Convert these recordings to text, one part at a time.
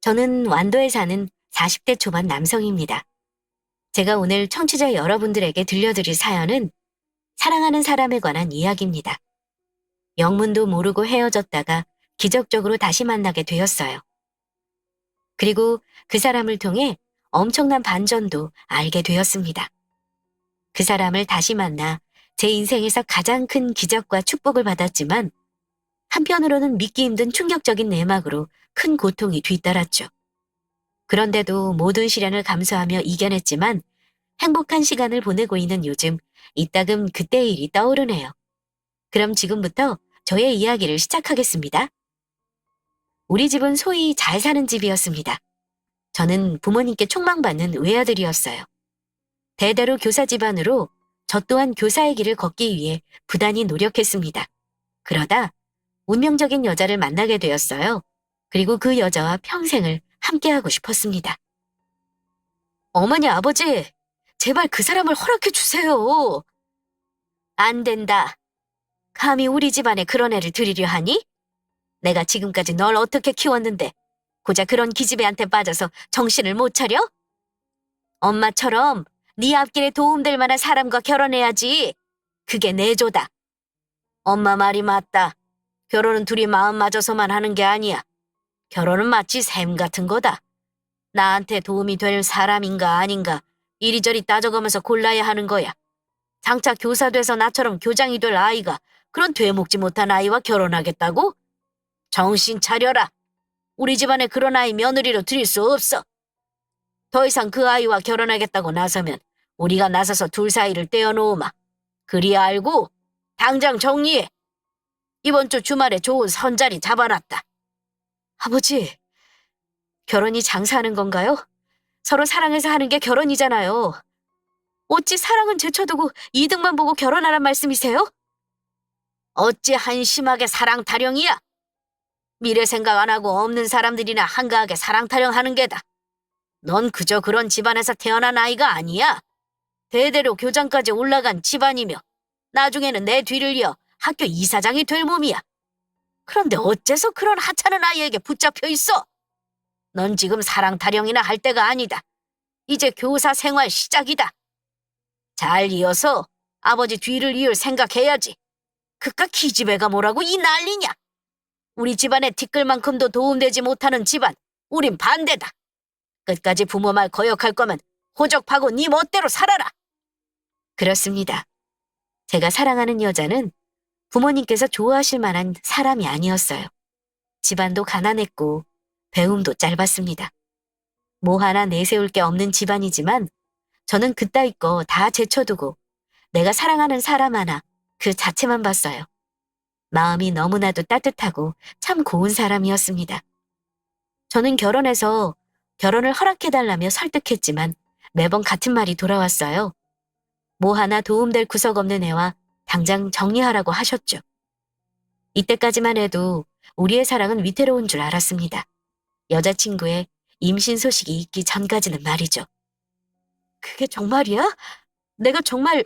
저는 완도에 사는 40대 초반 남성입니다. 제가 오늘 청취자 여러분들에게 들려드릴 사연은 사랑하는 사람에 관한 이야기입니다. 영문도 모르고 헤어졌다가 기적적으로 다시 만나게 되었어요. 그리고 그 사람을 통해 엄청난 반전도 알게 되었습니다. 그 사람을 다시 만나 제 인생에서 가장 큰 기적과 축복을 받았지만 한편으로는 믿기 힘든 충격적인 내막으로 큰 고통이 뒤따랐죠. 그런데도 모든 시련을 감수하며 이겨냈지만 행복한 시간을 보내고 있는 요즘 이따금 그때의 일이 떠오르네요. 그럼 지금부터 저의 이야기를 시작하겠습니다. 우리 집은 소위 잘 사는 집이었습니다. 저는 부모님께 촉망받는 외아들이었어요. 대대로 교사 집안으로 저 또한 교사의 길을 걷기 위해 부단히 노력했습니다. 그러다 운명적인 여자를 만나게 되었어요. 그리고 그 여자와 평생을 함께하고 싶었습니다. 어머니, 아버지, 제발 그 사람을 허락해 주세요. 안 된다. 감히 우리 집안에 그런 애를 들이려 하니? 내가 지금까지 널 어떻게 키웠는데 고작 그런 기집애한테 빠져서 정신을 못 차려? 엄마처럼 네 앞길에 도움될 만한 사람과 결혼해야지. 그게 내 조다. 엄마 말이 맞다. 결혼은 둘이 마음 맞아서만 하는 게 아니야. 결혼은 마치 샘 같은 거다. 나한테 도움이 될 사람인가 아닌가 이리저리 따져가면서 골라야 하는 거야. 장차 교사 돼서 나처럼 교장이 될 아이가 그런 되먹지 못한 아이와 결혼하겠다고? 정신 차려라. 우리 집안에 그런 아이 며느리로 들일 수 없어. 더 이상 그 아이와 결혼하겠다고 나서면 우리가 나서서 둘 사이를 떼어놓으마. 그리 알고 당장 정리해. 이번 주 주말에 좋은 선자리 잡아놨다. 아버지, 결혼이 장사하는 건가요? 서로 사랑해서 하는 게 결혼이잖아요. 어찌 사랑은 제쳐두고 이득만 보고 결혼하란 말씀이세요? 어찌 한심하게 사랑 타령이야? 미래 생각 안 하고 없는 사람들이나 한가하게 사랑 타령하는 게다. 넌 그저 그런 집안에서 태어난 아이가 아니야. 대대로 교장까지 올라간 집안이며 나중에는 내 뒤를 이어 학교 이사장이 될 몸이야. 그런데 어째서 그런 하찮은 아이에게 붙잡혀 있어? 넌 지금 사랑 타령이나 할 때가 아니다. 이제 교사 생활 시작이다. 잘 이어서 아버지 뒤를 이을 생각해야지. 그깟 기집애가 뭐라고 이 난리냐? 우리 집안에 티끌만큼도 도움되지 못하는 집안, 우린 반대다. 끝까지 부모 말 거역할 거면 호적파고 네 멋대로 살아라. 그렇습니다. 제가 사랑하는 여자는 부모님께서 좋아하실 만한 사람이 아니었어요. 집안도 가난했고 배움도 짧았습니다. 뭐 하나 내세울 게 없는 집안이지만 저는 그따위 거 다 제쳐두고 내가 사랑하는 사람 하나 그 자체만 봤어요. 마음이 너무나도 따뜻하고 참 고운 사람이었습니다. 저는 결혼해서 결혼을 허락해달라며 설득했지만 매번 같은 말이 돌아왔어요. 뭐 하나 도움될 구석 없는 애와 당장 정리하라고 하셨죠. 이때까지만 해도 우리의 사랑은 위태로운 줄 알았습니다. 여자친구의 임신 소식이 있기 전까지는 말이죠. 그게 정말이야? 내가 정말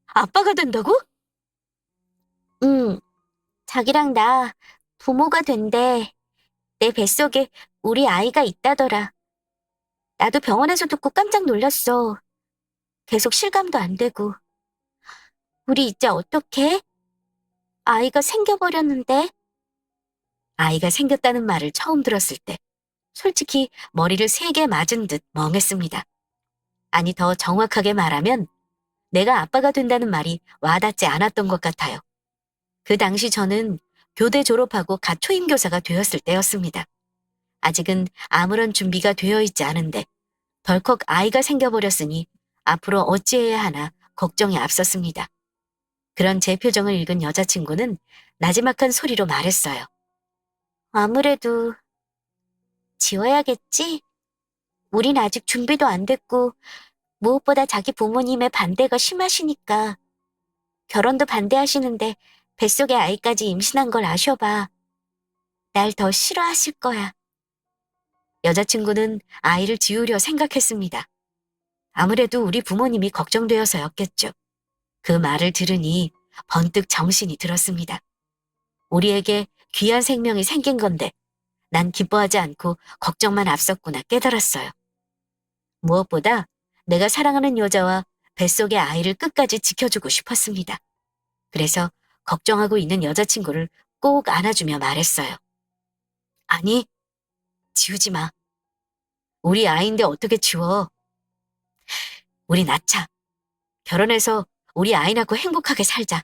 아빠가 된다고? 응, 자기랑 나 부모가 된대. 내 뱃속에 우리 아이가 있다더라. 나도 병원에서 듣고 깜짝 놀랐어. 계속 실감도 안 되고. 우리 이제 어떡해? 아이가 생겨버렸는데? 아이가 생겼다는 말을 처음 들었을 때 솔직히 머리를 3개 맞은 듯 멍했습니다. 아니, 더 정확하게 말하면 내가 아빠가 된다는 말이 와닿지 않았던 것 같아요. 그 당시 저는 교대 졸업하고 갓 초임교사가 되었을 때였습니다. 아직은 아무런 준비가 되어 있지 않은데 덜컥 아이가 생겨버렸으니 앞으로 어찌해야 하나 걱정이 앞섰습니다. 그런 제 표정을 읽은 여자친구는 나지막한 소리로 말했어요. 아무래도 지워야겠지? 우린 아직 준비도 안 됐고 무엇보다 자기 부모님의 반대가 심하시니까 결혼도 반대하시는데 뱃속에 아이까지 임신한 걸 아셔봐. 날 더 싫어하실 거야. 여자친구는 아이를 지우려 생각했습니다. 아무래도 우리 부모님이 걱정되어서였겠죠. 그 말을 들으니 번뜩 정신이 들었습니다. 우리에게 귀한 생명이 생긴 건데 난 기뻐하지 않고 걱정만 앞섰구나 깨달았어요. 무엇보다 내가 사랑하는 여자와 뱃속의 아이를 끝까지 지켜주고 싶었습니다. 그래서 걱정하고 있는 여자친구를 꼭 안아주며 말했어요. 아니, 지우지 마. 우리 아이인데 어떻게 지워. 우리 낳자. 결혼해서 우리 아이 낳고 행복하게 살자.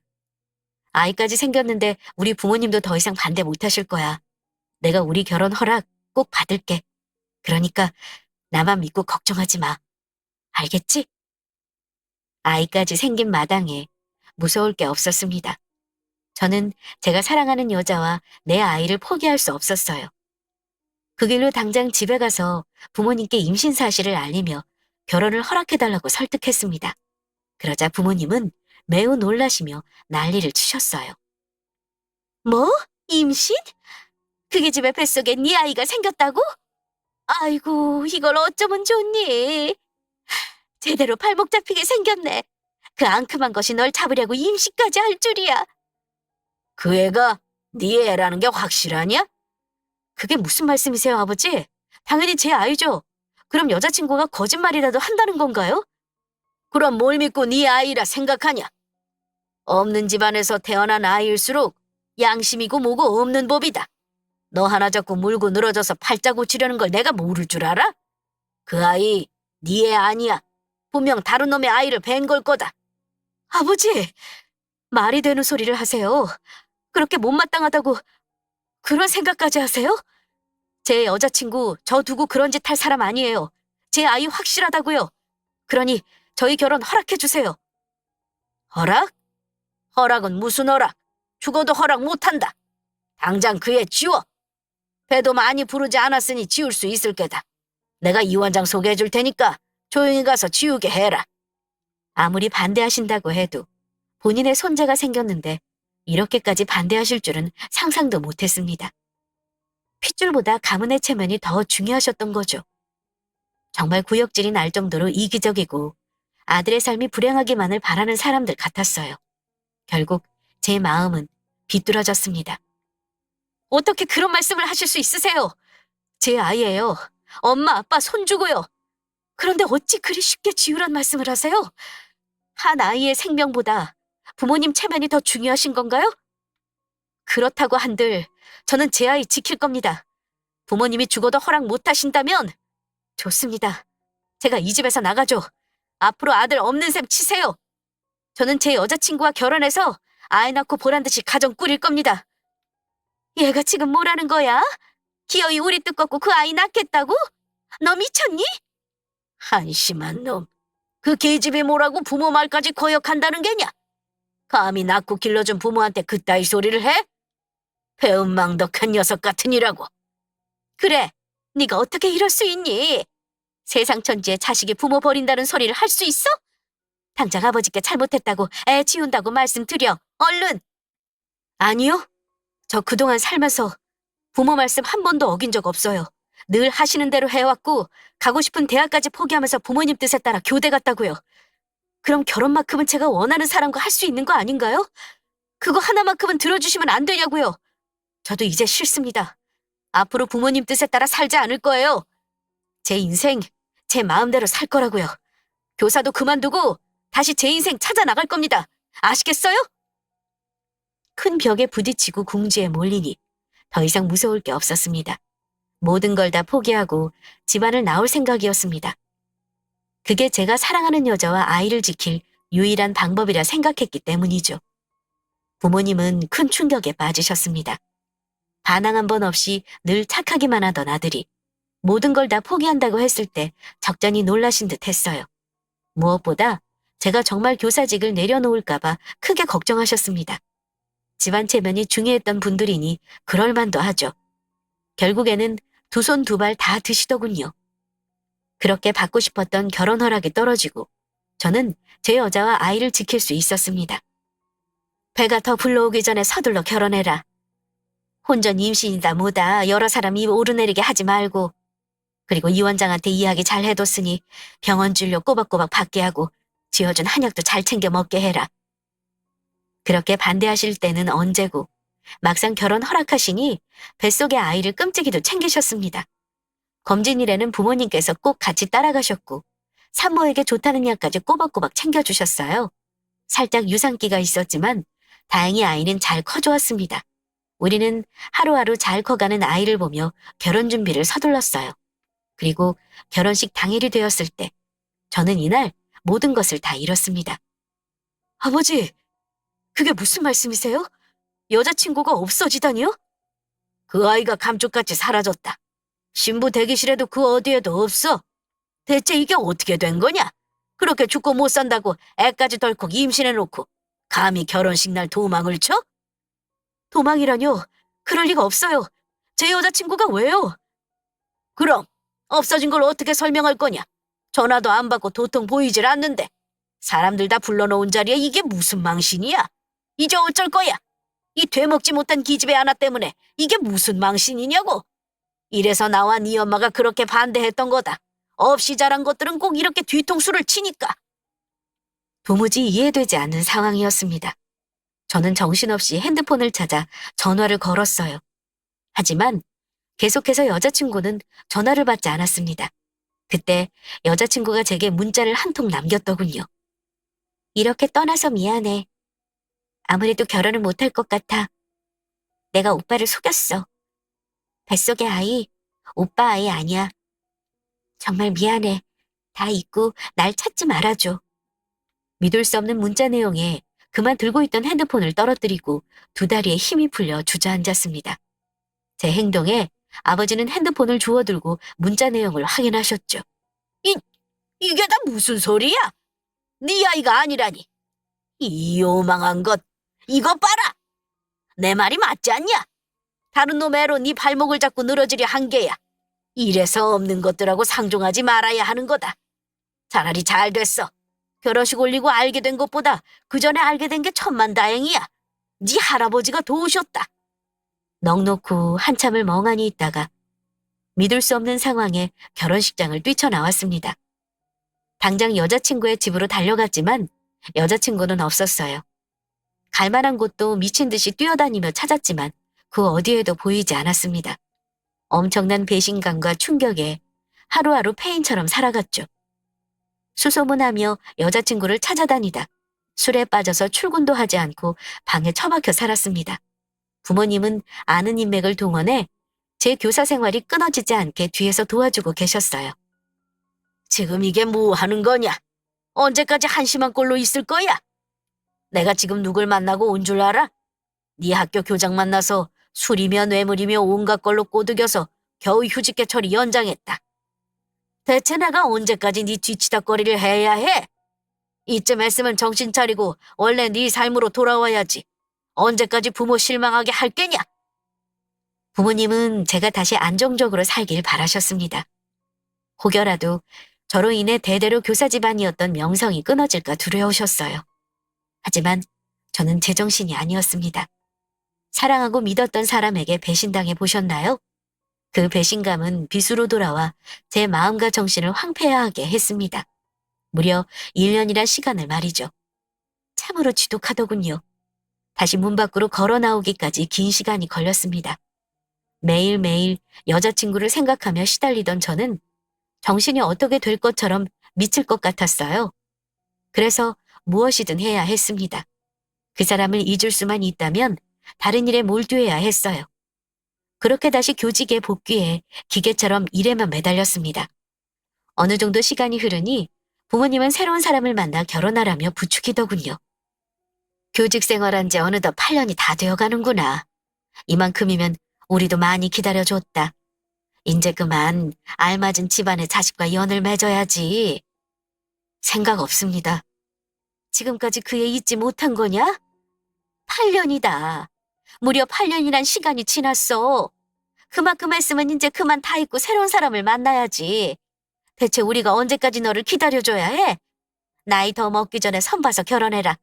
아이까지 생겼는데 우리 부모님도 더 이상 반대 못 하실 거야. 내가 우리 결혼 허락 꼭 받을게. 그러니까 나만 믿고 걱정하지 마. 알겠지? 아이까지 생긴 마당에 무서울 게 없었습니다. 저는 제가 사랑하는 여자와 내 아이를 포기할 수 없었어요. 그 길로 당장 집에 가서 부모님께 임신 사실을 알리며 결혼을 허락해달라고 설득했습니다. 그러자 부모님은 매우 놀라시며 난리를 치셨어요. 뭐? 임신? 그게 집에 뱃속에 네 아이가 생겼다고? 아이고, 이걸 어쩌면 좋니? 제대로 발목 잡히게 생겼네. 그 앙큼한 것이 널 잡으려고 임신까지 할 줄이야. 그 애가 네 애라는 게 확실하냐? 그게 무슨 말씀이세요, 아버지? 당연히 제 아이죠. 그럼 여자친구가 거짓말이라도 한다는 건가요? 그럼 뭘 믿고 네 아이라 생각하냐? 없는 집안에서 태어난 아이일수록 양심이고 뭐고 없는 법이다. 너 하나 잡고 물고 늘어져서 팔자 고치려는 걸 내가 모를 줄 알아? 그 아이 네 애 아니야. 분명 다른 놈의 아이를 뵌 걸 거다. 아버지, 말이 되는 소리를 하세요. 그렇게 못마땅하다고 그런 생각까지 하세요? 제 여자친구 저 두고 그런 짓 할 사람 아니에요. 제 아이 확실하다고요. 그러니 저희 결혼 허락해주세요. 허락? 허락은 무슨 허락? 죽어도 허락 못한다. 당장 그 애 지워. 배도 많이 부르지 않았으니 지울 수 있을 게다. 내가 이원장 소개해 줄 테니까 조용히 가서 지우게 해라. 아무리 반대하신다고 해도 본인의 손자가 생겼는데 이렇게까지 반대하실 줄은 상상도 못했습니다. 핏줄보다 가문의 체면이 더 중요하셨던 거죠. 정말 구역질이 날 정도로 이기적이고 아들의 삶이 불행하기만을 바라는 사람들 같았어요. 결국 제 마음은 비뚤어졌습니다. 어떻게 그런 말씀을 하실 수 있으세요? 제 아이예요. 엄마, 아빠, 손주고요. 그런데 어찌 그리 쉽게 지우란 말씀을 하세요? 한 아이의 생명보다 부모님 체면이 더 중요하신 건가요? 그렇다고 한들 저는 제 아이 지킬 겁니다. 부모님이 죽어도 허락 못 하신다면 좋습니다. 제가 이 집에서 나가죠. 앞으로 아들 없는 셈 치세요. 저는 제 여자친구와 결혼해서 아이 낳고 보란듯이 가정 꾸릴 겁니다. 얘가 지금 뭐라는 거야? 기어이 우리 뜻 꺾고 그 아이 낳겠다고? 너 미쳤니? 한심한 놈. 그 계집이 뭐라고 부모 말까지 거역한다는 게냐? 감히 낳고 길러준 부모한테 그따위 소리를 해? 배은망덕한 녀석 같으니라고. 그래, 네가 어떻게 이럴 수 있니? 세상 천지에 자식이 부모 버린다는 소리를 할 수 있어? 당장 아버지께 잘못했다고 애 지운다고 말씀드려. 얼른. 아니요. 저 그동안 살면서 부모 말씀 한 번도 어긴 적 없어요. 늘 하시는 대로 해왔고 가고 싶은 대학까지 포기하면서 부모님 뜻에 따라 교대 갔다고요. 그럼 결혼만큼은 제가 원하는 사람과 할 수 있는 거 아닌가요? 그거 하나만큼은 들어주시면 안 되냐고요. 저도 이제 싫습니다. 앞으로 부모님 뜻에 따라 살지 않을 거예요. 제 인생 제 마음대로 살 거라고요. 교사도 그만두고 다시 제 인생 찾아 나갈 겁니다. 아시겠어요? 큰 벽에 부딪히고 궁지에 몰리니 더 이상 무서울 게 없었습니다. 모든 걸 다 포기하고 집안을 나올 생각이었습니다. 그게 제가 사랑하는 여자와 아이를 지킬 유일한 방법이라 생각했기 때문이죠. 부모님은 큰 충격에 빠지셨습니다. 반항 한 번 없이 늘 착하기만 하던 아들이 모든 걸 다 포기한다고 했을 때 적잖이 놀라신 듯 했어요. 무엇보다 제가 정말 교사직을 내려놓을까봐 크게 걱정하셨습니다. 집안 체면이 중요했던 분들이니 그럴 만도 하죠. 결국에는 두 손 두 발 다 드시더군요. 그렇게 받고 싶었던 결혼 허락이 떨어지고 저는 제 여자와 아이를 지킬 수 있었습니다. 배가 더 불러오기 전에 서둘러 결혼해라. 혼전 임신이다 뭐다 여러 사람 입 오르내리게 하지 말고 그리고 이 원장한테 이야기 잘 해뒀으니 병원 진료 꼬박꼬박 받게 하고 지어준 한약도 잘 챙겨 먹게 해라. 그렇게 반대하실 때는 언제고 막상 결혼 허락하시니 뱃속의 아이를 끔찍이도 챙기셨습니다. 검진일에는 부모님께서 꼭 같이 따라가셨고 산모에게 좋다는 약까지 꼬박꼬박 챙겨주셨어요. 살짝 유산기가 있었지만 다행히 아이는 잘 커져왔습니다. 우리는 하루하루 잘 커가는 아이를 보며 결혼 준비를 서둘렀어요. 그리고 결혼식 당일이 되었을 때 저는 이날 모든 것을 다 잃었습니다. 아버지, 그게 무슨 말씀이세요? 여자친구가 없어지다니요? 그 아이가 감쪽같이 사라졌다. 신부 대기실에도 그 어디에도 없어. 대체 이게 어떻게 된 거냐? 그렇게 죽고 못 산다고 애까지 덜컥 임신해놓고 감히 결혼식 날 도망을 쳐? 도망이라뇨? 그럴 리가 없어요. 제 여자친구가 왜요? 그럼 없어진 걸 어떻게 설명할 거냐? 전화도 안 받고 도통 보이질 않는데 사람들 다 불러놓은 자리에 이게 무슨 망신이야? 이제 어쩔 거야? 이 되먹지 못한 기집애 하나 때문에 이게 무슨 망신이냐고? 이래서 나와 네 엄마가 그렇게 반대했던 거다. 없이 자란 것들은 꼭 이렇게 뒤통수를 치니까. 도무지 이해되지 않는 상황이었습니다. 저는 정신없이 핸드폰을 찾아 전화를 걸었어요. 하지만 계속해서 여자친구는 전화를 받지 않았습니다. 그때 여자친구가 제게 문자를 한 통 남겼더군요. 이렇게 떠나서 미안해. 아무래도 결혼을 못할 것 같아. 내가 오빠를 속였어. 뱃속의 아이, 오빠 아이 아니야. 정말 미안해. 다 잊고 날 찾지 말아줘. 믿을 수 없는 문자 내용에 그만 들고 있던 핸드폰을 떨어뜨리고 두 다리에 힘이 풀려 주저앉았습니다. 제 행동에 아버지는 핸드폰을 주워들고 문자 내용을 확인하셨죠. 이게 다 무슨 소리야? 네 아이가 아니라니. 이 요망한 것. 이거 봐라. 내 말이 맞지 않냐? 다른 놈 애로 네 발목을 잡고 늘어지려 한 게야. 이래서 없는 것들하고 상종하지 말아야 하는 거다. 차라리 잘 됐어. 결혼식 올리고 알게 된 것보다 그 전에 알게 된 게 천만다행이야. 네 할아버지가 도우셨다. 넋놓고 한참을 멍하니 있다가 믿을 수 없는 상황에 결혼식장을 뛰쳐나왔습니다. 당장 여자친구의 집으로 달려갔지만 여자친구는 없었어요. 갈만한 곳도 미친 듯이 뛰어다니며 찾았지만 그 어디에도 보이지 않았습니다. 엄청난 배신감과 충격에 하루하루 폐인처럼 살아갔죠. 수소문하며 여자친구를 찾아다니다 술에 빠져서 출근도 하지 않고 방에 처박혀 살았습니다. 부모님은 아는 인맥을 동원해 제 교사 생활이 끊어지지 않게 뒤에서 도와주고 계셨어요. 지금 이게 뭐 하는 거냐? 언제까지 한심한 꼴로 있을 거야? 내가 지금 누굴 만나고 온 줄 알아? 네 학교 교장 만나서 술이며 뇌물이며 온갖 걸로 꼬드겨서 겨우 휴직계처리 연장했다. 대체 내가 언제까지 네 뒤치다거리를 해야 해? 이쯤 했으면 정신 차리고 원래 네 삶으로 돌아와야지. 언제까지 부모 실망하게 할 게냐? 부모님은 제가 다시 안정적으로 살길 바라셨습니다. 혹여라도 저로 인해 대대로 교사 집안이었던 명성이 끊어질까 두려우셨어요. 하지만 저는 제정신이 아니었습니다. 사랑하고 믿었던 사람에게 배신당해 보셨나요? 그 배신감은 비수로 돌아와 제 마음과 정신을 황폐하게 했습니다. 무려 1년이란 시간을 말이죠. 참으로 지독하더군요. 다시 문 밖으로 걸어 나오기까지 긴 시간이 걸렸습니다. 매일매일 여자친구를 생각하며 시달리던 저는 정신이 어떻게 될 것처럼 미칠 것 같았어요. 그래서 무엇이든 해야 했습니다. 그 사람을 잊을 수만 있다면 다른 일에 몰두해야 했어요. 그렇게 다시 교직에 복귀해 기계처럼 일에만 매달렸습니다. 어느 정도 시간이 흐르니 부모님은 새로운 사람을 만나 결혼하라며 부추기더군요. 교직 생활한 지 어느덧 8년이 다 되어가는구나. 이만큼이면 우리도 많이 기다려줬다. 이제 그만 알맞은 집안의 자식과 연을 맺어야지. 생각 없습니다. 지금까지 그 애 잊지 못한 거냐? 8년이다. 무려 8년이란 시간이 지났어. 그만큼 했으면 이제 그만 다 잊고 새로운 사람을 만나야지. 대체 우리가 언제까지 너를 기다려줘야 해? 나이 더 먹기 전에 선 봐서 결혼해라.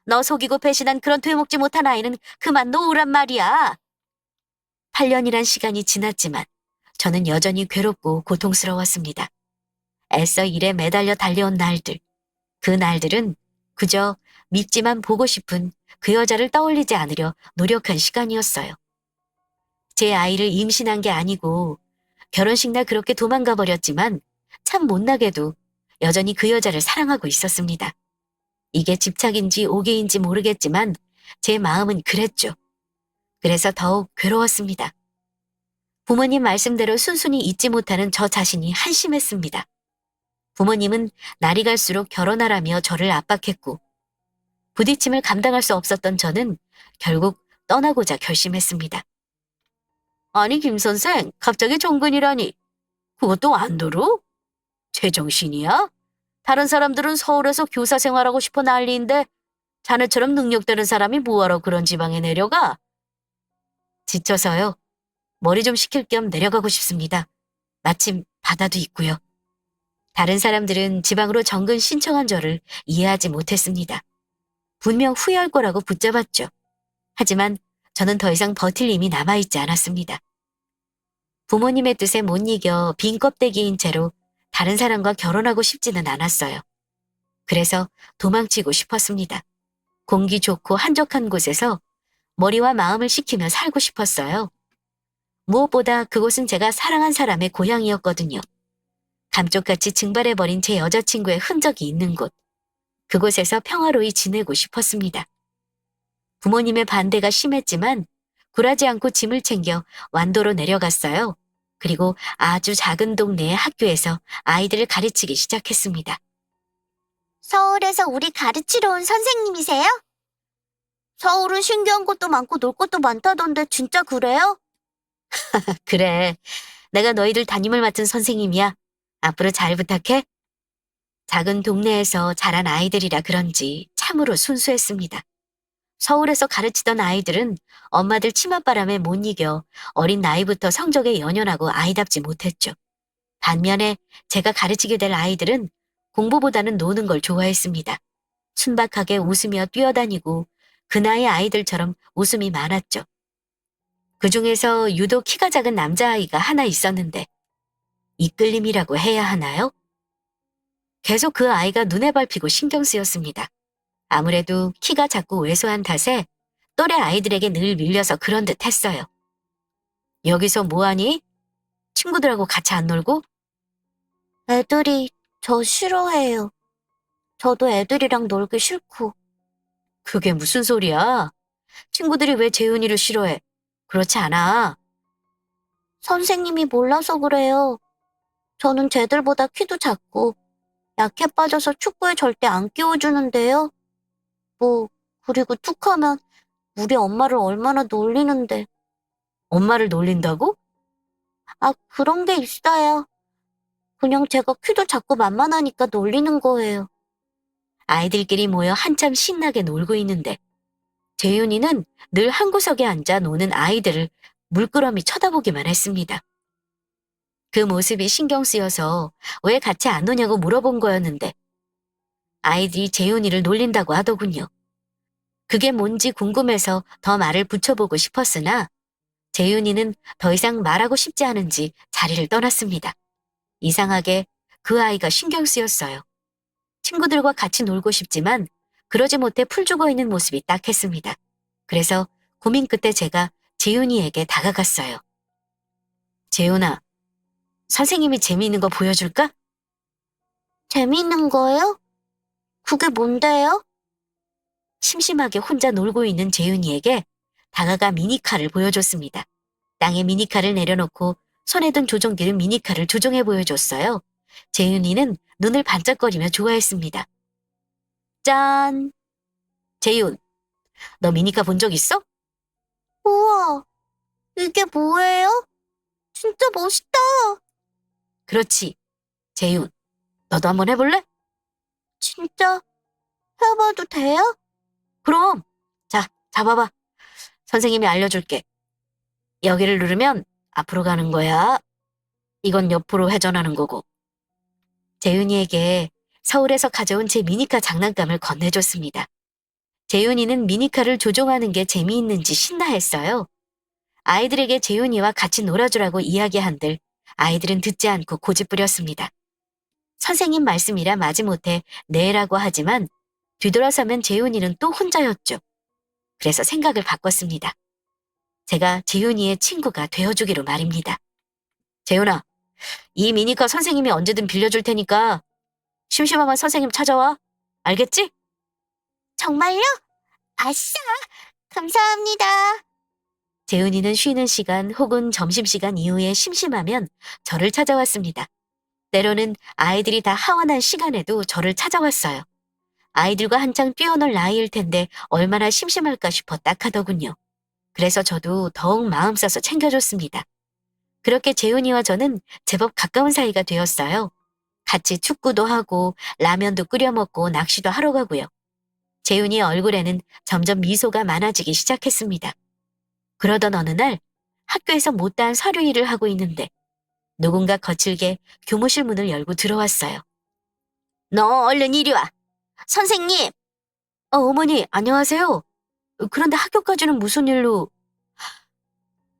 너 속이고 배신한 그런 되먹지 못한 아이는 그만 놓으란 말이야. 8년이란 시간이 지났지만 저는 여전히 괴롭고 고통스러웠습니다. 애써 일에 매달려 달려온 날들. 그 날들은 그저 밉지만 보고 싶은 그 여자를 떠올리지 않으려 노력한 시간이었어요. 제 아이를 임신한 게 아니고 결혼식 날 그렇게 도망가 버렸지만 참 못나게도 여전히 그 여자를 사랑하고 있었습니다. 이게 집착인지 오개인지 모르겠지만 제 마음은 그랬죠. 그래서 더욱 괴로웠습니다. 부모님 말씀대로 순순히 잊지 못하는 저 자신이 한심했습니다. 부모님은 날이 갈수록 결혼하라며 저를 압박했고 부딪힘을 감당할 수 없었던 저는 결국 떠나고자 결심했습니다. 아니 김 선생, 갑자기 종근이라니. 그것도 안도로? 제정신이야? 다른 사람들은 서울에서 교사 생활하고 싶어 난리인데 자네처럼 능력되는 사람이 뭐하러 그런 지방에 내려가? 지쳐서요. 머리 좀 식힐 겸 내려가고 싶습니다. 마침 바다도 있고요. 다른 사람들은 지방으로 정근 신청한 저를 이해하지 못했습니다. 분명 후회할 거라고 붙잡았죠. 하지만 저는 더 이상 버틸 힘이 남아있지 않았습니다. 부모님의 뜻에 못 이겨 빈 껍데기인 채로 다른 사람과 결혼하고 싶지는 않았어요. 그래서 도망치고 싶었습니다. 공기 좋고 한적한 곳에서 머리와 마음을 식히며 살고 싶었어요. 무엇보다 그곳은 제가 사랑한 사람의 고향이었거든요. 감쪽같이 증발해버린 제 여자친구의 흔적이 있는 곳. 그곳에서 평화로이 지내고 싶었습니다. 부모님의 반대가 심했지만 굴하지 않고 짐을 챙겨 완도로 내려갔어요. 그리고 아주 작은 동네의 학교에서 아이들을 가르치기 시작했습니다. 서울에서 우리 가르치러 온 선생님이세요? 서울은 신기한 것도 많고 놀 것도 많다던데 진짜 그래요? 그래, 내가 너희들 담임을 맡은 선생님이야. 앞으로 잘 부탁해. 작은 동네에서 자란 아이들이라 그런지 참으로 순수했습니다. 서울에서 가르치던 아이들은 엄마들 치맛바람에 못 이겨 어린 나이부터 성적에 연연하고 아이답지 못했죠. 반면에 제가 가르치게 될 아이들은 공부보다는 노는 걸 좋아했습니다. 순박하게 웃으며 뛰어다니고 그 나이 아이들처럼 웃음이 많았죠. 그중에서 유독 키가 작은 남자아이가 하나 있었는데 이끌림이라고 해야 하나요? 계속 그 아이가 눈에 밟히고 신경 쓰였습니다. 아무래도 키가 작고 왜소한 탓에 또래 아이들에게 늘 밀려서 그런 듯 했어요. 여기서 뭐하니? 친구들하고 같이 안 놀고? 애들이 저 싫어해요. 저도 애들이랑 놀기 싫고. 그게 무슨 소리야? 친구들이 왜 재훈이를 싫어해? 그렇지 않아. 선생님이 몰라서 그래요. 저는 쟤들보다 키도 작고 약해 빠져서 축구에 절대 안 끼워주는데요. 그리고 툭하면 우리 엄마를 얼마나 놀리는데. 엄마를 놀린다고? 그런 게 있어요. 그냥 제가 키도 작고 만만하니까 놀리는 거예요. 아이들끼리 모여 한참 신나게 놀고 있는데 재윤이는 늘 한 구석에 앉아 노는 아이들을 물끄러미 쳐다보기만 했습니다. 그 모습이 신경 쓰여서 왜 같이 안 노냐고 물어본 거였는데 아이들이 재윤이를 놀린다고 하더군요. 그게 뭔지 궁금해서 더 말을 붙여보고 싶었으나 재윤이는 더 이상 말하고 싶지 않은지 자리를 떠났습니다. 이상하게 그 아이가 신경 쓰였어요. 친구들과 같이 놀고 싶지만 그러지 못해 풀 죽어 있는 모습이 딱했습니다. 그래서 고민 끝에 제가 재윤이에게 다가갔어요. 재윤아, 선생님이 재미있는 거 보여줄까? 재미있는 거예요? 그게 뭔데요? 심심하게 혼자 놀고 있는 재윤이에게 다가가 미니카를 보여줬습니다. 땅에 미니카를 내려놓고 손에 든 조종기를 미니카를 조종해 보여줬어요. 재윤이는 눈을 반짝거리며 좋아했습니다. 짠! 재윤, 너 미니카 본 적 있어? 우와, 이게 뭐예요? 진짜 멋있다. 그렇지. 재윤, 너도 한번 해볼래? 진짜 해봐도 돼요? 그럼. 자, 잡아봐. 선생님이 알려줄게. 여기를 누르면 앞으로 가는 거야. 이건 옆으로 회전하는 거고. 재윤이에게 서울에서 가져온 제 미니카 장난감을 건네줬습니다. 재윤이는 미니카를 조종하는 게 재미있는지 신나했어요. 아이들에게 재윤이와 같이 놀아주라고 이야기한들 아이들은 듣지 않고 고집부렸습니다. 선생님 말씀이라 마지못해 네라고 하지만 뒤돌아서면 재훈이는 또 혼자였죠. 그래서 생각을 바꿨습니다. 제가 재훈이의 친구가 되어주기로 말입니다. 재훈아, 이 미니카 선생님이 언제든 빌려줄 테니까 심심하면 선생님 찾아와. 알겠지? 정말요? 아싸! 감사합니다. 재훈이는 쉬는 시간 혹은 점심시간 이후에 심심하면 저를 찾아왔습니다. 때로는 아이들이 다 하원한 시간에도 저를 찾아왔어요. 아이들과 한창 뛰어놀 나이일 텐데 얼마나 심심할까 싶어 딱하더군요. 그래서 저도 더욱 마음 써서 챙겨줬습니다. 그렇게 재훈이와 저는 제법 가까운 사이가 되었어요. 같이 축구도 하고 라면도 끓여 먹고 낚시도 하러 가고요. 재훈이 얼굴에는 점점 미소가 많아지기 시작했습니다. 그러던 어느 날 학교에서 못다한 서류 일을 하고 있는데 누군가 거칠게 교무실 문을 열고 들어왔어요. 너 얼른 이리 와. 선생님. 어머니, 안녕하세요. 그런데 학교까지는 무슨 일로?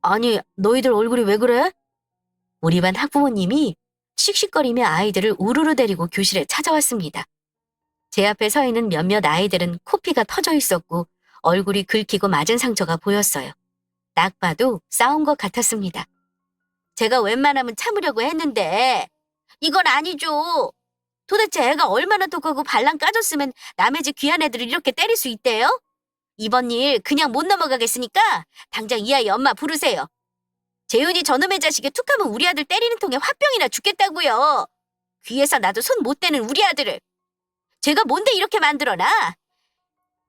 아니, 너희들 얼굴이 왜 그래? 우리 반 학부모님이 씩씩거리며 아이들을 우르르 데리고 교실에 찾아왔습니다. 제 앞에 서 있는 몇몇 아이들은 코피가 터져 있었고 얼굴이 긁히고 맞은 상처가 보였어요. 딱 봐도 싸운 것 같았습니다. 제가 웬만하면 참으려고 했는데 이건 아니죠. 도대체 애가 얼마나 독하고 발랑 까졌으면 남의 집 귀한 애들을 이렇게 때릴 수 있대요? 이번 일 그냥 못 넘어가겠으니까 당장 이 아이 엄마 부르세요. 재훈이 저놈의 자식이 툭하면 우리 아들 때리는 통에 화병이나 죽겠다고요. 귀에서 나도 손 못 대는 우리 아들을. 제가 뭔데 이렇게 만들어놔?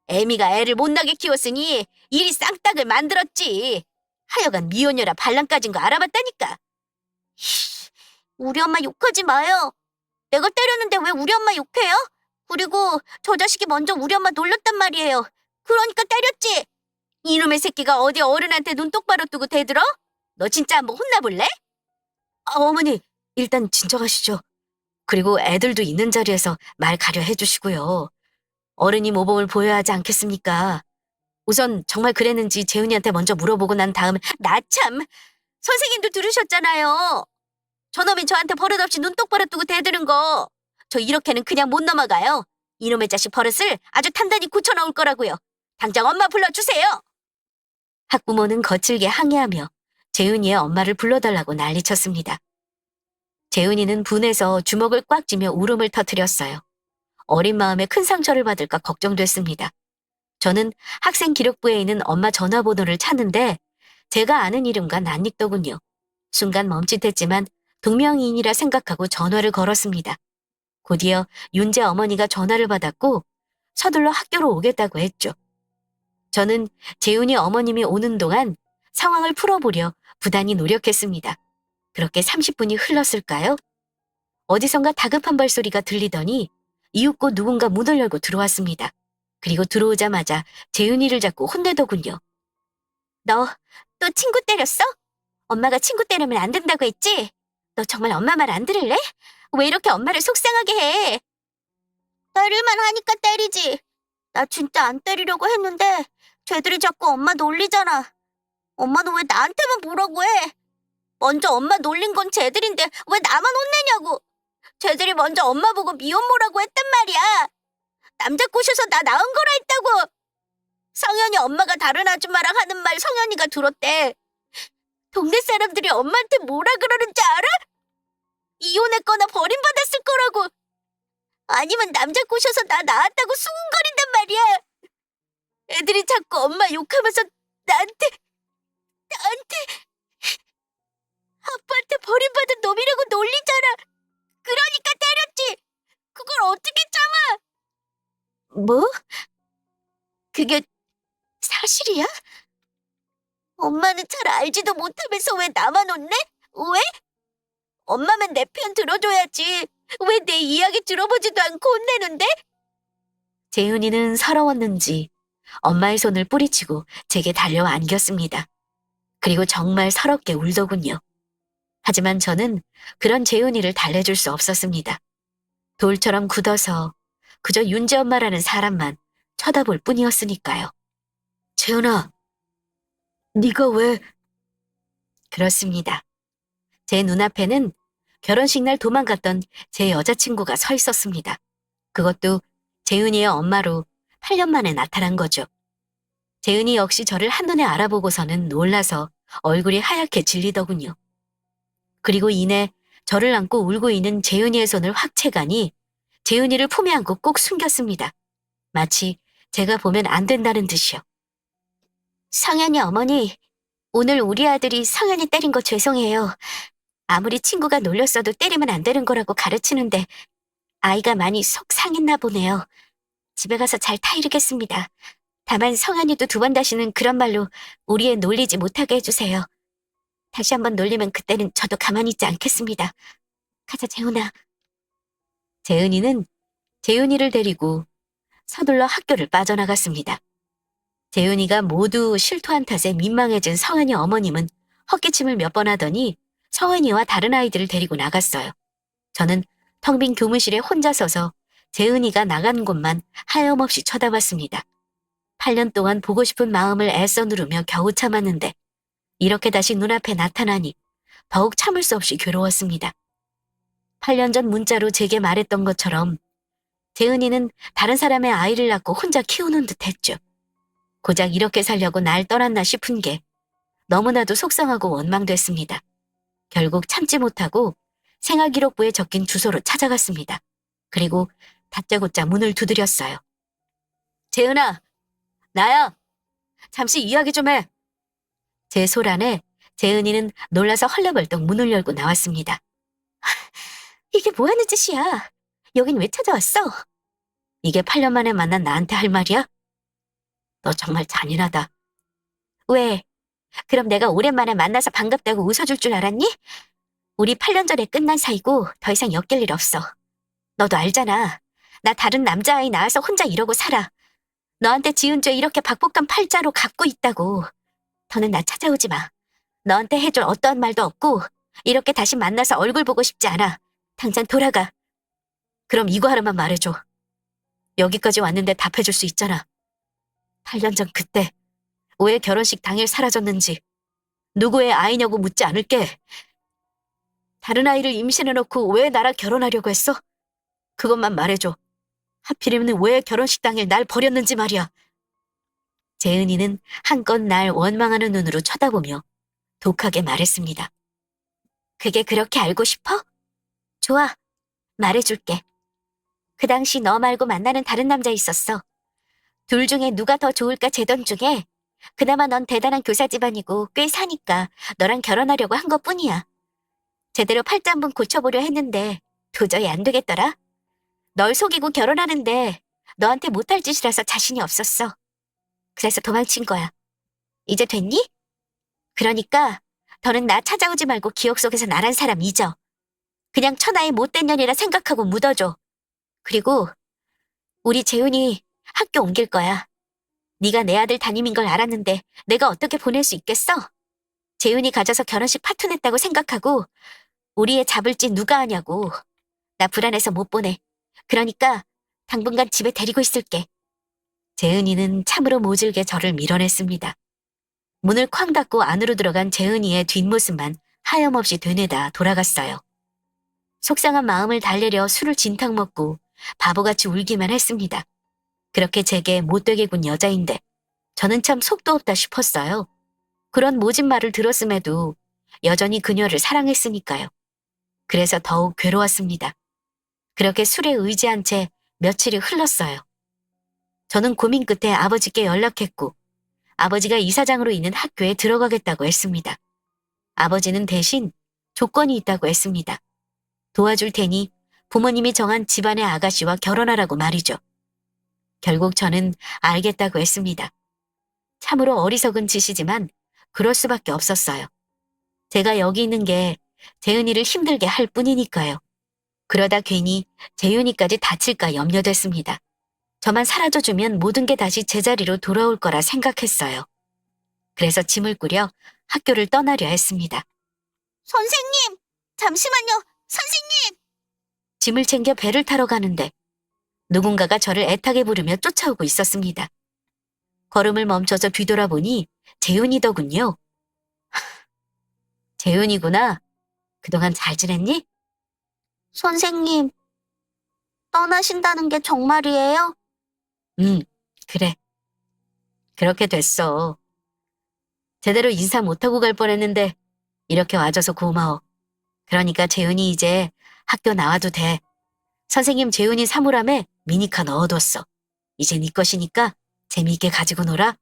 애미가 애를 못나게 키웠으니 일이 쌍딱을 만들었지. 하여간 미혼녀라 발랑 까진 거 알아봤다니까. 우리 엄마 욕하지 마요. 내가 때렸는데 왜 우리 엄마 욕해요? 그리고 저 자식이 먼저 우리 엄마 놀렸단 말이에요. 그러니까 때렸지. 이놈의 새끼가 어디 어른한테 눈 똑바로 뜨고 대들어? 너 진짜 한번 혼나볼래? 어머니, 일단 진정하시죠. 그리고 애들도 있는 자리에서 말 가려 해주시고요. 어른이 모범을 보여야 하지 않겠습니까? 우선 정말 그랬는지 재훈이한테 먼저 물어보고 난 다음 나 참! 선생님도 들으셨잖아요. 저놈이 저한테 버릇없이 눈 똑바로 뜨고 대드는 거. 저 이렇게는 그냥 못 넘어가요. 이놈의 자식 버릇을 아주 단단히 고쳐놓을 거라고요. 당장 엄마 불러주세요. 학부모는 거칠게 항의하며 재훈이의 엄마를 불러달라고 난리쳤습니다. 재훈이는 분해서 주먹을 꽉 쥐며 울음을 터뜨렸어요. 어린 마음에 큰 상처를 받을까 걱정됐습니다. 저는 학생 기록부에 있는 엄마 전화번호를 찾는데 제가 아는 이름과 낯익더군요. 순간 멈칫했지만 동명이인이라 생각하고 전화를 걸었습니다. 곧이어 윤재 어머니가 전화를 받았고 서둘러 학교로 오겠다고 했죠. 저는 재훈이 어머님이 오는 동안 상황을 풀어보려 부단히 노력했습니다. 그렇게 30분이 흘렀을까요? 어디선가 다급한 발소리가 들리더니 이윽고 누군가 문을 열고 들어왔습니다. 그리고 들어오자마자 재훈이를 잡고 혼내더군요. 너 또 친구 때렸어? 엄마가 친구 때리면 안 된다고 했지? 너 정말 엄마 말 안 들을래? 왜 이렇게 엄마를 속상하게 해? 때릴만 하니까 때리지. 나 진짜 안 때리려고 했는데 쟤들이 자꾸 엄마 놀리잖아. 엄마는 왜 나한테만 뭐라고 해? 먼저 엄마 놀린 건 쟤들인데 왜 나만 혼내냐고. 쟤들이 먼저 엄마 보고 미혼모라고 했단 말이야. 남자 꼬셔서 나 낳은 거라 했다고. 성현이 엄마가 다른 아줌마랑 하는 말 성현이가 들었대. 동네 사람들이 엄마한테 뭐라 그러는지 알아? 이혼했거나 버림받았을 거라고. 아니면 남자 꼬셔서 나 낳았다고 수군거린단 말이야. 애들이 자꾸 엄마 욕하면서 나한테 아빠한테 버림받은 놈이라고 놀리잖아. 그러니까 때렸지. 그걸 어떻게 참아? 뭐? 그게 사실이야? 엄마는 잘 알지도 못하면서 왜 나만 혼내? 왜? 엄마면 내 편 들어줘야지. 왜 내 이야기 들어보지도 않고 혼내는데? 재훈이는 서러웠는지 엄마의 손을 뿌리치고 제게 달려와 안겼습니다. 그리고 정말 서럽게 울더군요. 하지만 저는 그런 재훈이를 달래줄 수 없었습니다. 돌처럼 굳어서 그저 윤재 엄마라는 사람만 쳐다볼 뿐이었으니까요. 재훈아, 네가 왜... 그렇습니다. 제 눈앞에는 결혼식 날 도망갔던 제 여자친구가 서 있었습니다. 그것도 재은이의 엄마로 8년 만에 나타난 거죠. 재은이 역시 저를 한눈에 알아보고서는 놀라서 얼굴이 하얗게 질리더군요. 그리고 이내 저를 안고 울고 있는 재은이의 손을 확 채가니 재은이를 품에 안고 꼭 숨겼습니다. 마치 제가 보면 안 된다는 듯이요. 성현이 어머니, 오늘 우리 아들이 성현이 때린 거 죄송해요. 아무리 친구가 놀렸어도 때리면 안 되는 거라고 가르치는데 아이가 많이 속 상했나 보네요. 집에 가서 잘 타이르겠습니다. 다만 성현이도 2번 다시는 그런 말로 우리 애 놀리지 못하게 해주세요. 다시 한번 놀리면 그때는 저도 가만히 있지 않겠습니다. 가자, 재훈아. 재은이는 재윤이를 데리고 서둘러 학교를 빠져나갔습니다. 재윤이가 모두 실토한 탓에 민망해진 성은이 어머님은 헛기침을 몇 번 하더니 성은이와 다른 아이들을 데리고 나갔어요. 저는 텅 빈 교무실에 혼자 서서 재은이가 나간 곳만 하염없이 쳐다봤습니다. 8년 동안 보고 싶은 마음을 애써 누르며 겨우 참았는데 이렇게 다시 눈앞에 나타나니 더욱 참을 수 없이 괴로웠습니다. 8년 전 문자로 제게 말했던 것처럼 재은이는 다른 사람의 아이를 낳고 혼자 키우는 듯 했죠. 고작 이렇게 살려고 날 떠났나 싶은 게 너무나도 속상하고 원망됐습니다. 결국 참지 못하고 생활기록부에 적힌 주소로 찾아갔습니다. 그리고 다짜고짜 문을 두드렸어요. 재은아, 나야. 잠시 이야기 좀 해. 제 소란에 재은이는 놀라서 헐레벌떡 문을 열고 나왔습니다. 이게 뭐 하는 짓이야? 여긴 왜 찾아왔어? 이게 8년 만에 만난 나한테 할 말이야? 너 정말 잔인하다. 왜? 그럼 내가 오랜만에 만나서 반갑다고 웃어줄 줄 알았니? 우리 8년 전에 끝난 사이고 더 이상 엮일 일 없어. 너도 알잖아. 나 다른 남자아이 낳아서 혼자 이러고 살아. 너한테 지은 죄 이렇게 박복한 팔자로 갚고 있다고. 더는 나 찾아오지 마. 너한테 해줄 어떠한 말도 없고 이렇게 다시 만나서 얼굴 보고 싶지 않아. 당장 돌아가. 그럼 이거 하나만 말해줘. 여기까지 왔는데 답해줄 수 있잖아. 8년 전 그때 왜 결혼식 당일 사라졌는지 누구의 아이냐고 묻지 않을게. 다른 아이를 임신해놓고 왜 나랑 결혼하려고 했어? 그것만 말해줘. 하필이면 왜 결혼식 당일 날 버렸는지 말이야. 재은이는 한껏 날 원망하는 눈으로 쳐다보며 독하게 말했습니다. 그게 그렇게 알고 싶어? 좋아, 말해줄게. 그 당시 너 말고 만나는 다른 남자 있었어. 둘 중에 누가 더 좋을까 재던 중에 그나마 넌 대단한 교사 집안이고 꽤 사니까 너랑 결혼하려고 한 것뿐이야. 제대로 팔자 한번 고쳐보려 했는데 도저히 안 되겠더라. 널 속이고 결혼하는데 너한테 못할 짓이라서 자신이 없었어. 그래서 도망친 거야. 이제 됐니? 그러니까 더는 나 찾아오지 말고 기억 속에서 나란 사람 잊어. 그냥 천하의 못된 년이라 생각하고 묻어줘. 그리고 우리 재훈이 학교 옮길 거야. 네가 내 아들 담임인 걸 알았는데 내가 어떻게 보낼 수 있겠어? 재훈이 가져서 결혼식 파토 냈다고 생각하고 우리 애 잡을지 누가 아냐고. 나 불안해서 못 보내. 그러니까 당분간 집에 데리고 있을게. 재은이는 참으로 모질게 저를 밀어냈습니다. 문을 쾅 닫고 안으로 들어간 재은이의 뒷모습만 하염없이 되뇌다 돌아갔어요. 속상한 마음을 달래려 술을 진탕 먹고 바보같이 울기만 했습니다. 그렇게 제게 못되게 군 여자인데 저는 참 속도 없다 싶었어요. 그런 모진 말을 들었음에도 여전히 그녀를 사랑했으니까요. 그래서 더욱 괴로웠습니다. 그렇게 술에 의지한 채 며칠이 흘렀어요. 저는 고민 끝에 아버지께 연락했고 아버지가 이사장으로 있는 학교에 들어가겠다고 했습니다. 아버지는 대신 조건이 있다고 했습니다. 도와줄 테니 부모님이 정한 집안의 아가씨와 결혼하라고 말이죠. 결국 저는 알겠다고 했습니다. 참으로 어리석은 짓이지만 그럴 수밖에 없었어요. 제가 여기 있는 게 재은이를 힘들게 할 뿐이니까요. 그러다 괜히 재윤이까지 다칠까 염려됐습니다. 저만 사라져주면 모든 게 다시 제자리로 돌아올 거라 생각했어요. 그래서 짐을 꾸려 학교를 떠나려 했습니다. 선생님! 잠시만요! 선생님! 짐을 챙겨 배를 타러 가는데 누군가가 저를 애타게 부르며 쫓아오고 있었습니다. 걸음을 멈춰서 뒤돌아보니 재윤이더군요. 재윤이구나. 그동안 잘 지냈니? 선생님, 떠나신다는 게 정말이에요? 그래. 그렇게 됐어. 제대로 인사 못하고 갈 뻔했는데 이렇게 와줘서 고마워. 그러니까 재은이 이제 학교 나와도 돼. 선생님 재은이 사물함에 미니카 넣어뒀어. 이제 네 것이니까 재미있게 가지고 놀아.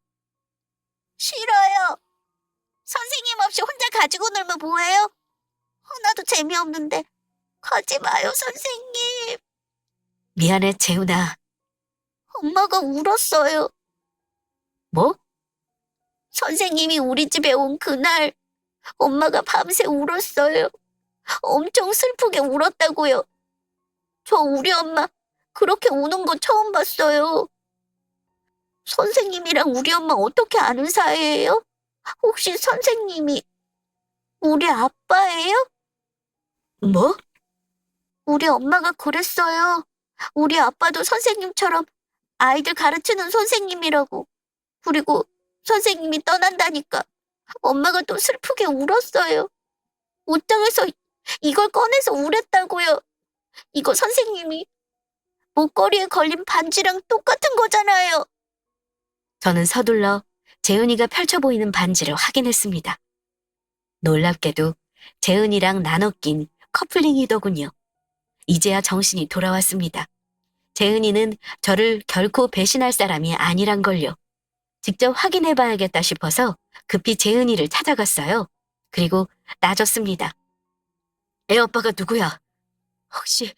싫어요. 선생님 없이 혼자 가지고 놀면 뭐해요? 하나도 재미없는데. 가지 마요, 선생님. 미안해, 재은아. 엄마가 울었어요. 뭐? 선생님이 우리 집에 온 그날 엄마가 밤새 울었어요. 엄청 슬프게 울었다고요. 저 우리 엄마 그렇게 우는 거 처음 봤어요. 선생님이랑 우리 엄마 어떻게 아는 사이예요? 혹시 선생님이 우리 아빠예요? 뭐? 우리 엄마가 그랬어요. 우리 아빠도 선생님처럼 아이들 가르치는 선생님이라고. 그리고 선생님이 떠난다니까 엄마가 또 슬프게 울었어요. 옷장에서 이걸 꺼내서 울었다고요. 이거 선생님이 목걸이에 걸린 반지랑 똑같은 거잖아요. 저는 서둘러 재은이가 펼쳐 보이는 반지를 확인했습니다. 놀랍게도 재은이랑 나눠 낀 커플링이더군요. 이제야 정신이 돌아왔습니다. 재은이는 저를 결코 배신할 사람이 아니란 걸요. 직접 확인해 봐야겠다 싶어서 급히 재은이를 찾아갔어요. 그리고 따졌습니다. 애 오빠가 누구야? 혹시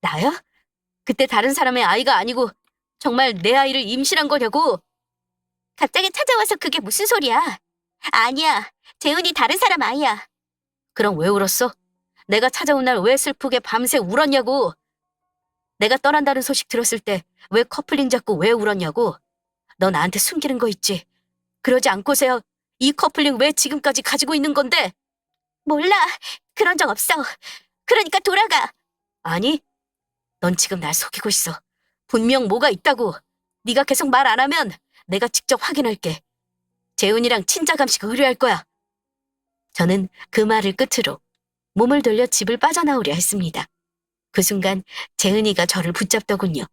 나야? 그때 다른 사람의 아이가 아니고 정말 내 아이를 임신한 거냐고? 갑자기 찾아와서 그게 무슨 소리야? 아니야. 재훈이 다른 사람 아이야. 그럼 왜 울었어? 내가 찾아온 날 왜 슬프게 밤새 울었냐고? 내가 떠난다는 소식 들었을 때 왜 커플링 잡고 왜 울었냐고? 너 나한테 숨기는 거 있지? 그러지 않고서야 이 커플링 왜 지금까지 가지고 있는 건데? 몰라. 그런 적 없어. 그러니까 돌아가. 아니, 넌 지금 날 속이고 있어. 분명 뭐가 있다고. 네가 계속 말 안 하면 내가 직접 확인할게. 재훈이랑 친자감식 의뢰할 거야. 저는 그 말을 끝으로 몸을 돌려 집을 빠져나오려 했습니다. 그 순간 재은이가 저를 붙잡더군요.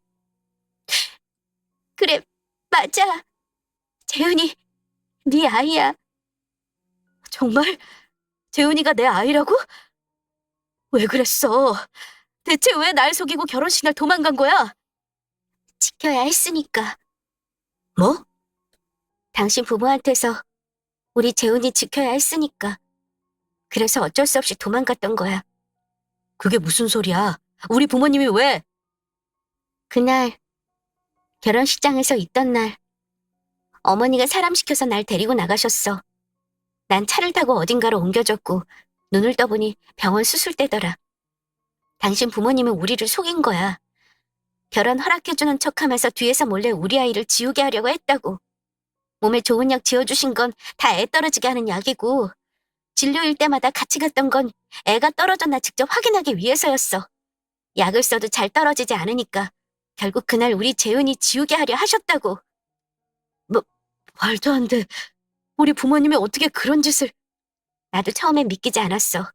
그래, 맞아. 재훈이 네 아이야. 정말? 재은이가 내 아이라고? 왜 그랬어? 대체 왜 날 속이고 결혼식 날 도망간 거야? 지켜야 했으니까. 뭐? 당신 부모한테서 우리 재훈이 지켜야 했으니까. 그래서 어쩔 수 없이 도망갔던 거야. 그게 무슨 소리야? 우리 부모님이 왜? 그날 결혼식장에서 있던 날 어머니가 사람 시켜서 날 데리고 나가셨어. 난 차를 타고 어딘가로 옮겨졌고 눈을 떠보니 병원 수술대더라. 당신 부모님은 우리를 속인 거야. 결혼 허락해주는 척하면서 뒤에서 몰래 우리 아이를 지우게 하려고 했다고. 몸에 좋은 약 지어주신 건 다 애 떨어지게 하는 약이고 진료일 때마다 같이 갔던 건 애가 떨어졌나 직접 확인하기 위해서였어. 약을 써도 잘 떨어지지 않으니까 결국 그날 우리 재훈이 지우게 하려 하셨다고. 말도 안 돼. 우리 부모님이 어떻게 그런 짓을... 나도 처음엔 믿기지 않았어.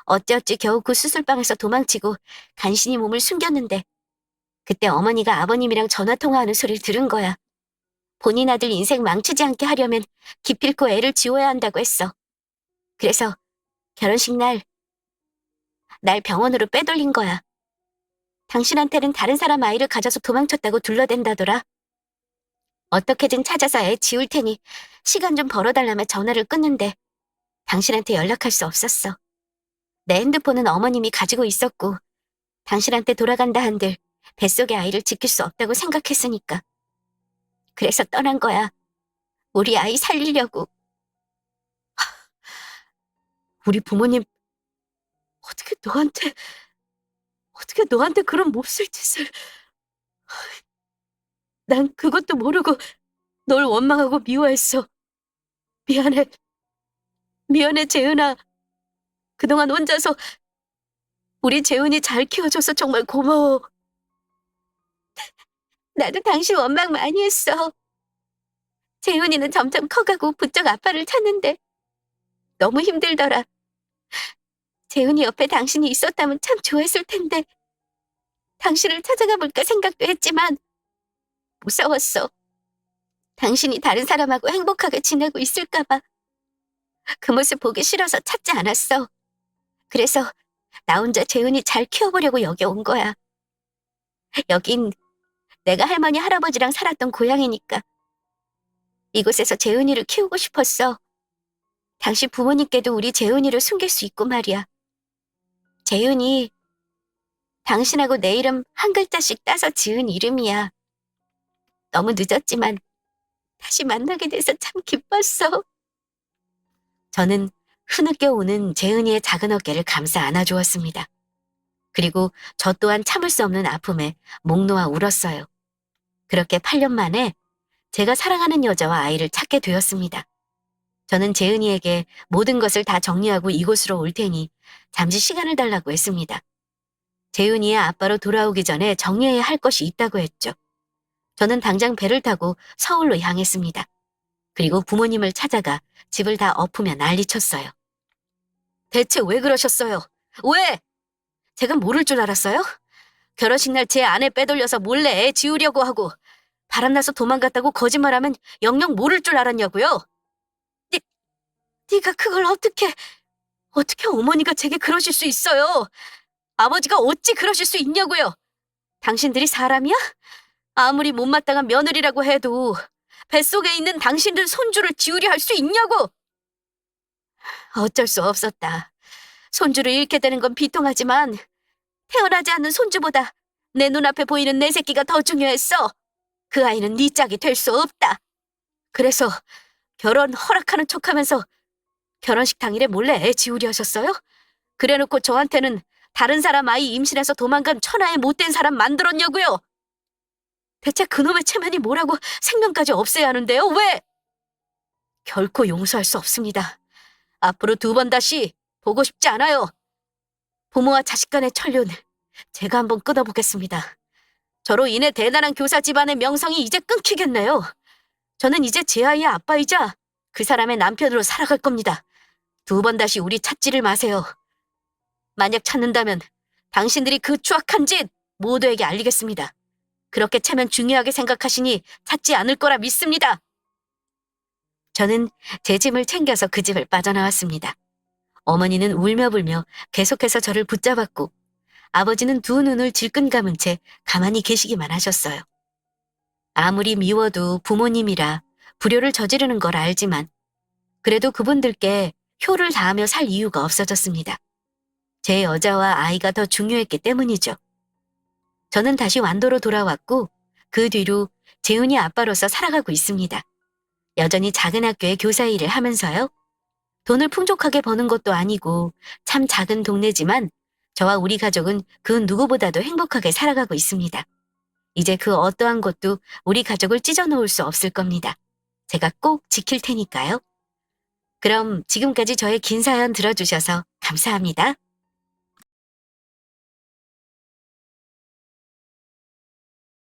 어찌어찌 겨우 그 수술방에서 도망치고 간신히 몸을 숨겼는데 그때 어머니가 아버님이랑 전화통화하는 소리를 들은 거야. 본인 아들 인생 망치지 않게 하려면 기필코 애를 지워야 한다고 했어. 그래서 결혼식 날 병원으로 빼돌린 거야. 당신한테는 다른 사람 아이를 가져서 도망쳤다고 둘러댄다더라. 어떻게든 찾아서 애 지울 테니 시간 좀 벌어달라며 전화를 끊는데 당신한테 연락할 수 없었어. 내 핸드폰은 어머님이 가지고 있었고 당신한테 돌아간다 한들 뱃속의 아이를 지킬 수 없다고 생각했으니까. 그래서 떠난 거야. 우리 아이 살리려고. 우리 부모님 어떻게 너한테 그런 몹쓸 짓을... 난 그것도 모르고 널 원망하고 미워했어. 미안해. 미안해, 재은아. 그동안 혼자서 우리 재은이 잘 키워줘서 정말 고마워. 나도 당신 원망 많이 했어. 재훈이는 점점 커가고 부쩍 아빠를 찾는데 너무 힘들더라. 재훈이 옆에 당신이 있었다면 참 좋았을 텐데 당신을 찾아가 볼까 생각도 했지만 무서웠어. 당신이 다른 사람하고 행복하게 지내고 있을까봐. 그 모습 보기 싫어서 찾지 않았어. 그래서 나 혼자 재은이 잘 키워보려고 여기 온 거야. 여긴 내가 할머니 할아버지랑 살았던 고향이니까. 이곳에서 재은이를 키우고 싶었어. 당신 부모님께도 우리 재은이를 숨길 수 있고 말이야. 재은이 당신하고 내 이름 한 글자씩 따서 지은 이름이야. 너무 늦었지만 다시 만나게 돼서 참 기뻤어. 저는 흐느껴 오는 재은이의 작은 어깨를 감싸 안아주었습니다. 그리고 저 또한 참을 수 없는 아픔에 목 놓아 울었어요. 그렇게 8년 만에 제가 사랑하는 여자와 아이를 찾게 되었습니다. 저는 재은이에게 모든 것을 다 정리하고 이곳으로 올 테니 잠시 시간을 달라고 했습니다. 재은이의 아빠로 돌아오기 전에 정리해야 할 것이 있다고 했죠. 저는 당장 배를 타고 서울로 향했습니다. 그리고 부모님을 찾아가 집을 다 엎으며 난리쳤어요. 대체 왜 그러셨어요? 왜? 제가 모를 줄 알았어요? 결혼식 날 제 아내 빼돌려서 몰래 애 지우려고 하고 바람나서 도망갔다고 거짓말하면 영영 모를 줄 알았냐고요? 네가 그걸 어떻게 어머니가 제게 그러실 수 있어요? 아버지가 어찌 그러실 수 있냐고요? 당신들이 사람이야? 아무리 못마땅한 며느리라고 해도 뱃속에 있는 당신들 손주를 지우려 할 수 있냐고! 어쩔 수 없었다. 손주를 잃게 되는 건 비통하지만 태어나지 않는 손주보다 내 눈앞에 보이는 내 새끼가 더 중요했어. 그 아이는 네 짝이 될 수 없다. 그래서 결혼 허락하는 척하면서 결혼식 당일에 몰래 애 지우려 하셨어요? 그래놓고 저한테는 다른 사람 아이 임신해서 도망간 천하의 못된 사람 만들었냐고요? 대체 그놈의 체면이 뭐라고 생명까지 없애야 하는데요? 왜? 결코 용서할 수 없습니다. 앞으로 2번 다시 보고 싶지 않아요. 부모와 자식 간의 천륜, 제가 한번 끊어보겠습니다. 저로 인해 대단한 교사 집안의 명성이 이제 끊기겠네요. 저는 이제 제 아이의 아빠이자 그 사람의 남편으로 살아갈 겁니다. 2번 다시 우리 찾지를 마세요. 만약 찾는다면 당신들이 그 추악한 짓 모두에게 알리겠습니다. 그렇게 체면 중요하게 생각하시니 찾지 않을 거라 믿습니다. 저는 제 짐을 챙겨서 그 집을 빠져나왔습니다. 어머니는 울며불며 계속해서 저를 붙잡았고 아버지는 2 눈을 질끈 감은 채 가만히 계시기만 하셨어요. 아무리 미워도 부모님이라 불효를 저지르는 걸 알지만 그래도 그분들께 효를 다하며 살 이유가 없어졌습니다. 제 여자와 아이가 더 중요했기 때문이죠. 저는 다시 완도로 돌아왔고 그 뒤로 재훈이 아빠로서 살아가고 있습니다. 여전히 작은 학교에 교사 일을 하면서요. 돈을 풍족하게 버는 것도 아니고 참 작은 동네지만 저와 우리 가족은 그 누구보다도 행복하게 살아가고 있습니다. 이제 그 어떠한 것도 우리 가족을 찢어놓을 수 없을 겁니다. 제가 꼭 지킬 테니까요. 그럼 지금까지 저의 긴 사연 들어주셔서 감사합니다.